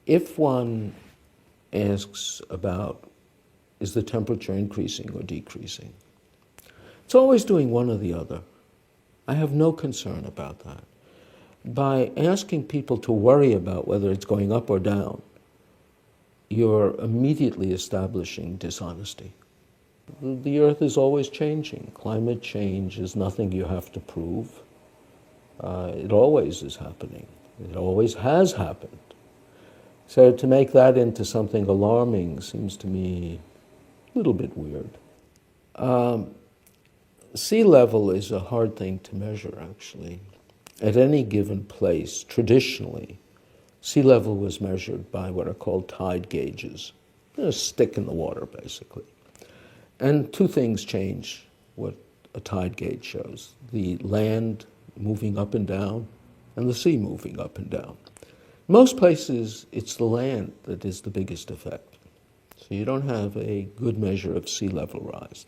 If one asks about, is the temperature increasing or decreasing? It's always doing one or the other. I have no concern about that. By asking people to worry about whether it's going up or down, you're immediately establishing dishonesty. The Earth is always changing. Climate change is nothing you have to prove. It always is happening. It always has happened. So to make that into something alarming seems to me a little bit weird. Sea level is a hard thing to measure, actually. At any given place, traditionally, sea level was measured by what are called tide gauges. A stick in the water, basically. And two things change what a tide gauge shows: the land moving up and down, and the sea moving up and down. In most places, it's the land that is the biggest effect. So you don't have a good measure of sea level rise.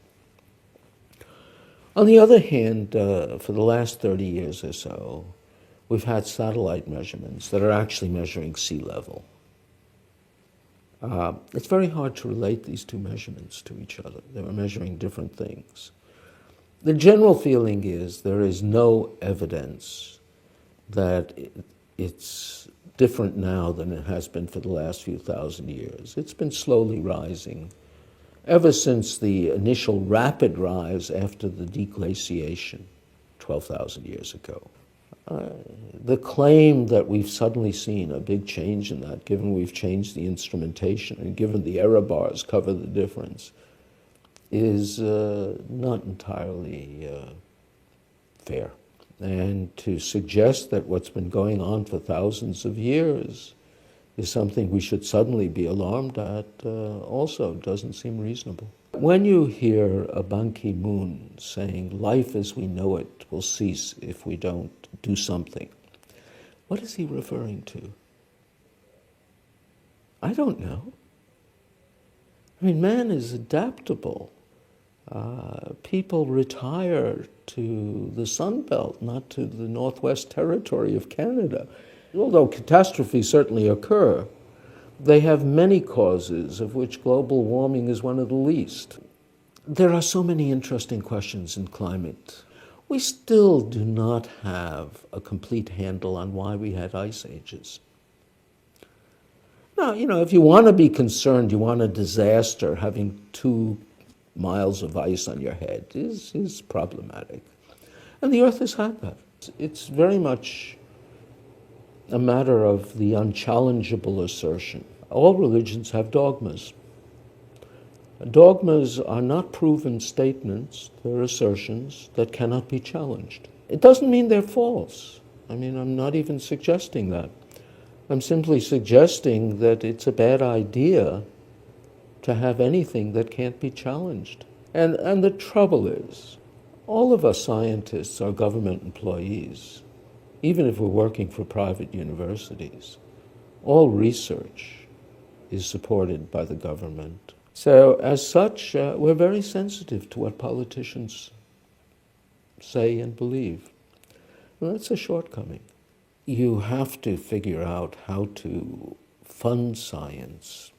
On the other hand, for the last 30 years or so, we've had satellite measurements that are actually measuring sea level. It's very hard to relate these two measurements to each other. They were measuring different things. The general feeling is there is no evidence that it's different now than it has been for the last few thousand years. It's been slowly rising ever since the initial rapid rise after the deglaciation 12,000 years ago. The claim that we've suddenly seen a big change in that, given we've changed the instrumentation and given the error bars cover the difference, is not entirely fair. And to suggest that what's been going on for thousands of years is something we should suddenly be alarmed at also doesn't seem reasonable. When you hear a Ban Ki-moon saying life as we know it will cease if we don't do something, what is he referring to? I don't know. I mean, man is adaptable. People retire to the Sun Belt, not to the Northwest Territory of Canada. Although catastrophes certainly occur, they have many causes, of which global warming is one of the least. There are so many interesting questions in climate. We still do not have a complete handle on why we had ice ages. Now, if you want to be concerned, you want a disaster, having 2 miles of ice on your head is problematic. And the Earth has had that. It's very much a matter of the unchallengeable assertion. All religions have dogmas. Dogmas are not proven statements, they're assertions that cannot be challenged. It doesn't mean they're false. I'm not even suggesting that. I'm simply suggesting that it's a bad idea to have anything that can't be challenged. And the trouble is, all of us scientists are government employees, even if we're working for private universities. All research is supported by the government. So as such, we're very sensitive to what politicians say and believe. And that's a shortcoming. You have to figure out how to fund science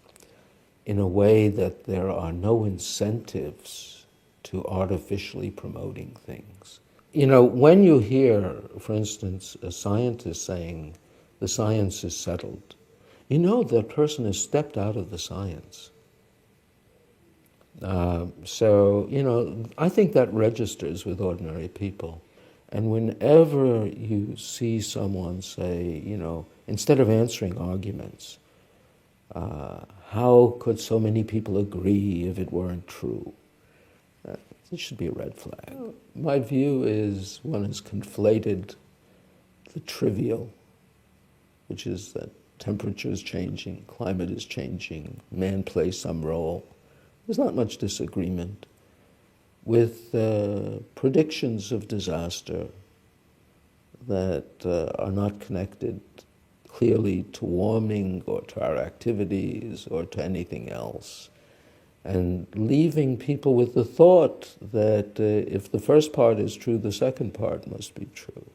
in a way that there are no incentives to artificially promoting things. When you hear, for instance, a scientist saying the science is settled, that person has stepped out of the science. I think that registers with ordinary people. And whenever you see someone say, instead of answering arguments, how could so many people agree if it weren't true? It should be a red flag. My view is one has conflated the trivial, which is that temperature is changing, climate is changing, man plays some role. There's not much disagreement with predictions of disaster that are not connected clearly to warming or to our activities or to anything else, and leaving people with the thought that if the first part is true, the second part must be true.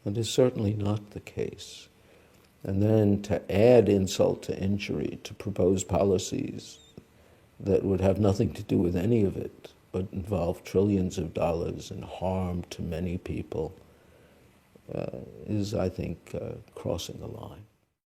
That is certainly not the case. And then to add insult to injury, to propose policies that would have nothing to do with any of it, but involve trillions of dollars and harm to many people, is, I think, crossing the line.